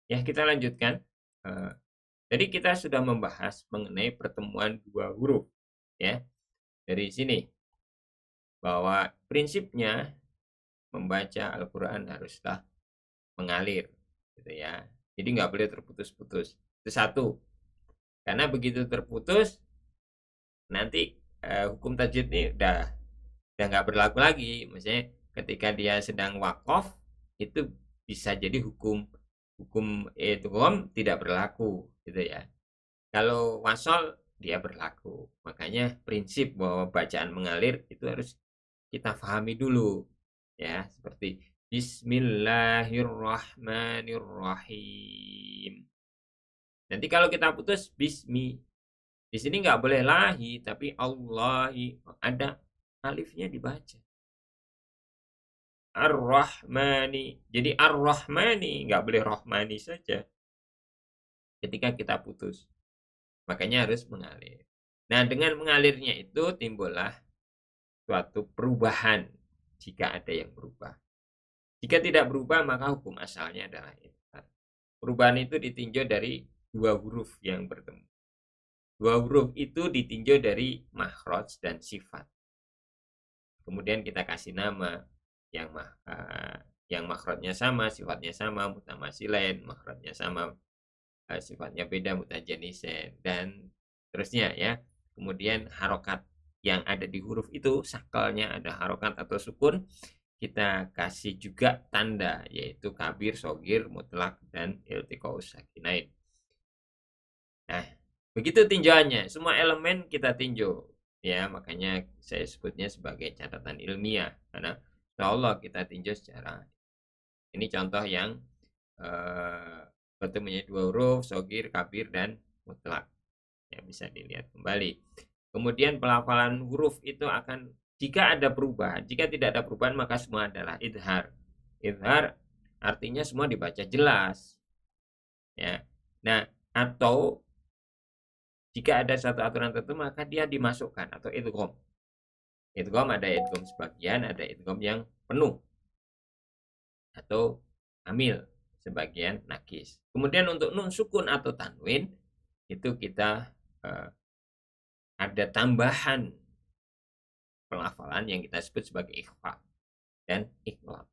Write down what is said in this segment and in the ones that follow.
Ya, kita lanjutkan. Jadi kita sudah membahas mengenai pertemuan dua huruf, ya. Dari sini bahwa prinsipnya membaca Al-Quran haruslah mengalir, gitu ya. Jadi nggak boleh terputus-putus. Itu satu. Karena begitu terputus, nanti hukum tajwid ini udah nggak berlaku lagi. Maksudnya ketika dia sedang wakaf itu bisa jadi hukum hukum idgham tidak berlaku, gitu ya. Kalau wasol dia berlaku. Makanya prinsip bahwa bacaan mengalir itu harus kita pahami dulu. Ya, seperti Bismillahirrahmanirrahim. Nanti kalau kita putus bismi, di sini nggak boleh lahi, tapi Allahi. Ada alifnya dibaca. Ar-Rahmani. Jadi Ar-Rahmani, nggak boleh Rahmani saja ketika kita putus. Makanya harus mengalir. Nah, dengan mengalirnya itu timbullah suatu perubahan jika ada yang berubah. Jika tidak berubah, maka hukum asalnya adalah idgham. Perubahan itu ditinjau dari dua huruf yang bertemu. Dua huruf itu ditinjau dari makhraj dan sifat. Kemudian kita kasih nama yang yang makhrajnya sama, sifatnya sama, mutamasilain, makhrajnya sama, sifatnya beda, mutajanisen, dan terusnya ya. Kemudian harokat yang ada di huruf itu, sakalnya ada harokat atau sukun, kita kasih juga tanda yaitu kabir, sogir, mutlak, dan iltiqaus sakinain. Nah, begitu tinjauannya, semua elemen kita tinjau. Ya, makanya saya sebutnya sebagai catatan ilmiah karena insya Allah kita tinjau secara ini contoh yang bertemunya dua huruf, sogir, kabir, dan mutlak. Ya, bisa dilihat kembali. Kemudian pelafalan huruf itu akan jika ada perubahan, jika tidak ada perubahan maka semua adalah idhar. Idhar artinya semua dibaca jelas. Ya. Nah, atau jika ada satu aturan tertentu maka dia dimasukkan atau idgham. Idgham ada idgham sebagian, ada idgham yang penuh atau amil sebagian nakis. Kemudian untuk nun sukun atau tanwin itu kita ada tambahan pelafalan yang kita sebut sebagai ikhfa dan iqlab.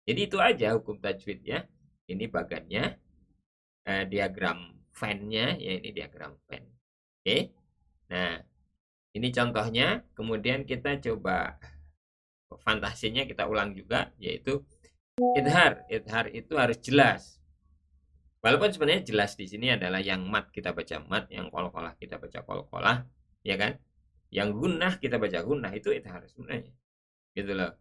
Jadi itu aja hukum tajwid ya. Ini bagannya diagram Venn-nya ya, ini diagram Venn. Oke. Nah, ini contohnya, kemudian kita coba fantasinya kita ulang juga yaitu idhar. Idhar itu harus jelas. Walaupun sebenarnya jelas di sini adalah yang mat kita baca mat, yang qalqalah kita baca qalqalah, ya kan? Yang gunnah kita baca gunnah itu idhar sebenarnya. Gitu loh.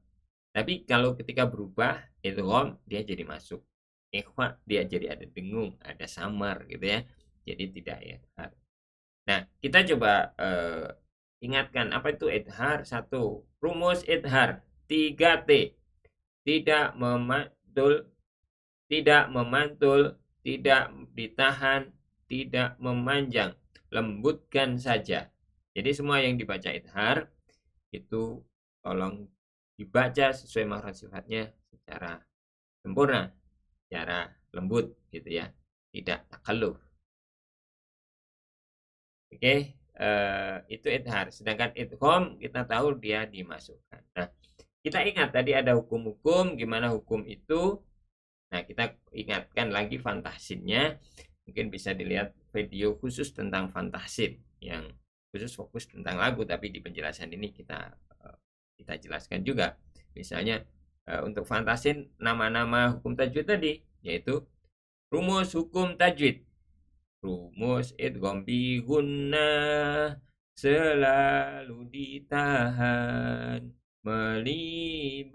Tapi kalau ketika berubah idgham dia jadi masuk. Ikhfa dia jadi ada dengung, ada samar gitu ya. Jadi tidak idhar. Nah, kita coba ingatkan apa itu idhar. Satu, rumus idhar 3T. Tidak memantul, tidak memantul, tidak ditahan, tidak memanjang. Lembutkan saja. Jadi semua yang dibaca idhar itu tolong dibaca sesuai makhraj sifatnya secara sempurna, secara lembut gitu ya, tidak takalluf. Oke, itu idhar. Sedangkan idgham kita tahu dia dimasukkan. Nah, kita ingat tadi ada hukum-hukum, gimana hukum itu. Nah, kita ingatkan lagi fantasinnya. Mungkin bisa dilihat video khusus tentang fantasin yang khusus fokus tentang lagu, tapi di penjelasan ini kita jelaskan juga. Misalnya untuk fantasin nama-nama hukum tajwid tadi, yaitu rumus hukum tajwid. Rumus idgham bi gunnah selalu ditahan, melibatkan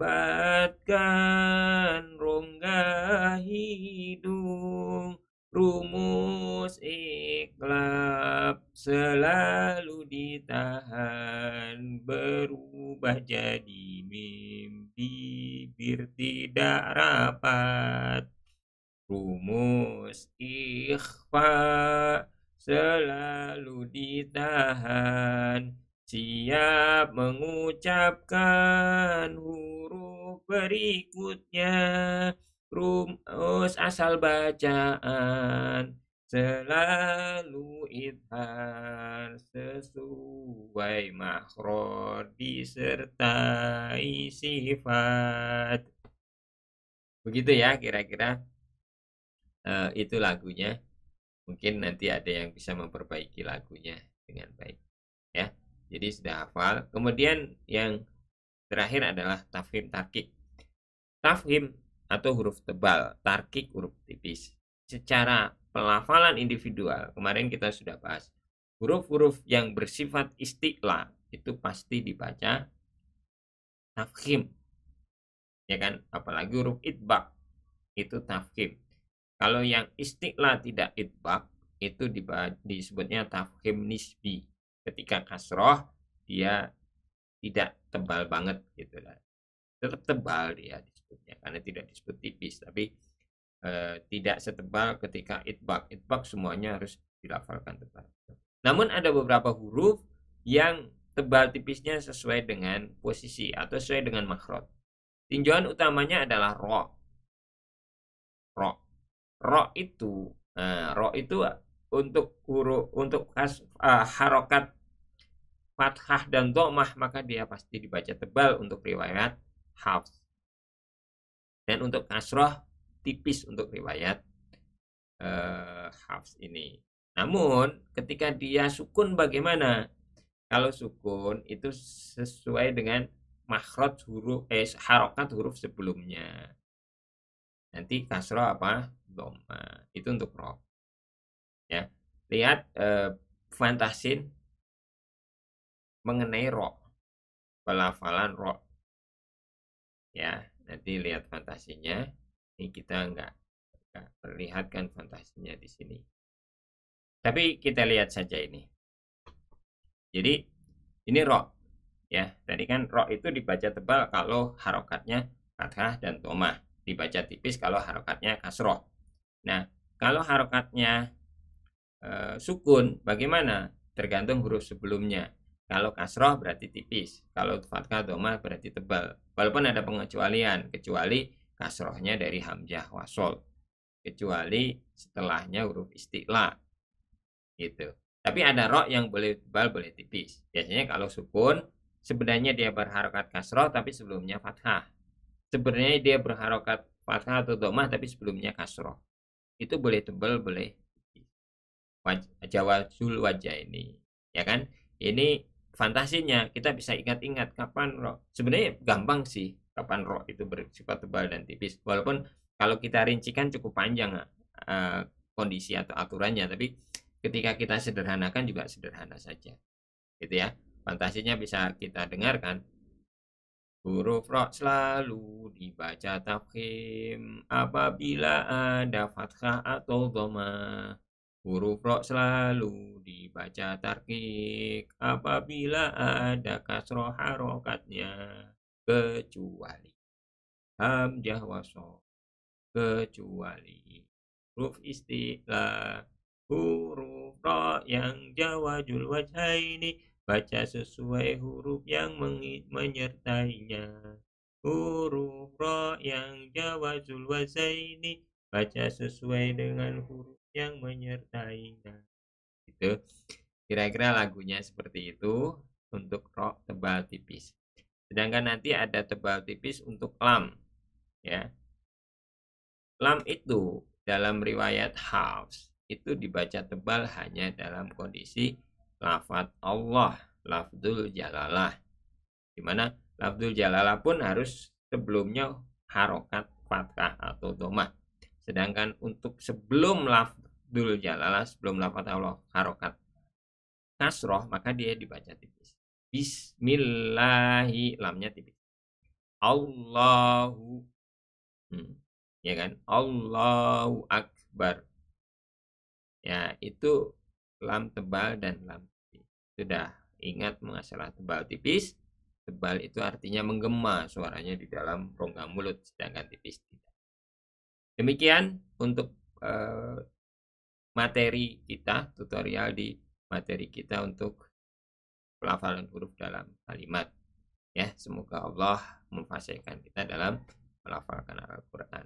rongga hidung. Rumus iklab selalu ditahan, berubah jadi mimpi bibir tidak rapat. Rumus ikhfa selalu ditahan, siap mengucapkan huruf berikutnya. Rumus asal bacaan selalu idhar sesuai makhraj disertai sifat. Begitu ya kira-kira itu lagunya. Mungkin nanti ada yang bisa memperbaiki lagunya dengan baik ya. Jadi sudah hafal. Kemudian yang terakhir adalah tafhim tarkik. Tafhim atau huruf tebal, tarkik huruf tipis. Secara pelafalan individual, kemarin kita sudah bahas. Huruf-huruf yang bersifat istiqla itu pasti dibaca tafhim. Ya kan? Apalagi huruf itbaq itu tafhim. Kalau yang istiqla tidak itbaq itu disebutnya tafhim nisbi. Ketika kasroh dia tidak tebal banget gitu lah. Tetap tebal dia disebutnya karena tidak disebut tipis, tapi tidak setebal ketika itbaq. Itbaq semuanya harus dilafalkan tebal. Namun ada beberapa huruf yang tebal tipisnya sesuai dengan posisi atau sesuai dengan makhraj. Tinjauan utamanya adalah ro. Ro itu untuk huruf harokat fathah dan dhammah maka dia pasti dibaca tebal untuk riwayat Hafs. Dan untuk kasroh tipis untuk riwayat Hafs ini. Namun ketika dia sukun bagaimana? Kalau sukun itu sesuai dengan makhraj huruf harokat huruf sebelumnya. Nanti kasroh apa? Dhammah. Itu untuk ro. Ya. Lihat fantasin mengenai ro. Pelafalan ro. Ya, nanti lihat fantasinya. Ini kita enggak perlihatkan fantasinya di sini. Tapi kita lihat saja ini. Jadi ini ro. Ya, tadi kan ro itu dibaca tebal kalau harokatnya fathah dan dhammah. Dibaca tipis kalau harokatnya kasroh. Nah, kalau harokatnya sukun bagaimana? Tergantung huruf sebelumnya. Kalau kasroh berarti tipis, kalau fathah dhammah berarti tebal. Walaupun ada pengecualian, kecuali kasrohnya dari hamzah wasol, kecuali setelahnya huruf istiqla, gitu. Tapi ada ro yang boleh tebal, boleh tipis. Biasanya kalau sukun, sebenarnya dia berharokat kasroh, tapi sebelumnya fathah. Sebenarnya dia berharokat fathah atau dhammah, tapi sebelumnya kasroh. Itu boleh tebal, boleh tipis. Jawazul wajah ini, ya kan? Ini fantasinya kita bisa ingat-ingat kapan ro. Sebenarnya gampang sih kapan ro itu bersifat tebal dan tipis. Walaupun kalau kita rincikan cukup panjang kondisi atau aturannya, tapi ketika kita sederhanakan juga sederhana saja. Gitu ya. Fantasinya bisa kita dengarkan. Huruf ro selalu dibaca tafkhim apabila ada fathah atau dhammah. Huruf ro selalu dibaca tarkik apabila ada kasroh harokatnya, kecuali hamzah wasol, kecuali huruf istilah. Huruf ro yang jawazul wajhaini baca sesuai huruf yang menyertainya. Huruf ro yang jawazul wazaini baca sesuai dengan huruf yang menyertainya. Itu kira-kira lagunya seperti itu untuk ro tebal tipis. Sedangkan nanti ada tebal tipis untuk lam, ya. Lam itu dalam riwayat Hafs itu dibaca tebal hanya dalam kondisi lafadz Allah, lafdzul jalalah. Dimana lafdzul jalalah pun harus sebelumnya harokat fathah atau dhammah. Sedangkan untuk sebelum lafdzul jalalah, sebelum lafadz Allah harokat kasroh, maka dia dibaca tipis. Bismillahi, lamnya tipis. Allahu, ya kan? Allahu akbar. Ya, itu lam tebal dan lam tipis. Sudah ingat masalah tebal tipis? Tebal itu artinya menggema suaranya di dalam rongga mulut, sedangkan tipis tidak. Demikian untuk materi kita, tutorial di materi kita untuk pelafalan huruf dalam kalimat. Ya, semoga Allah memfasihkan kita dalam melafalkan Al-Quran.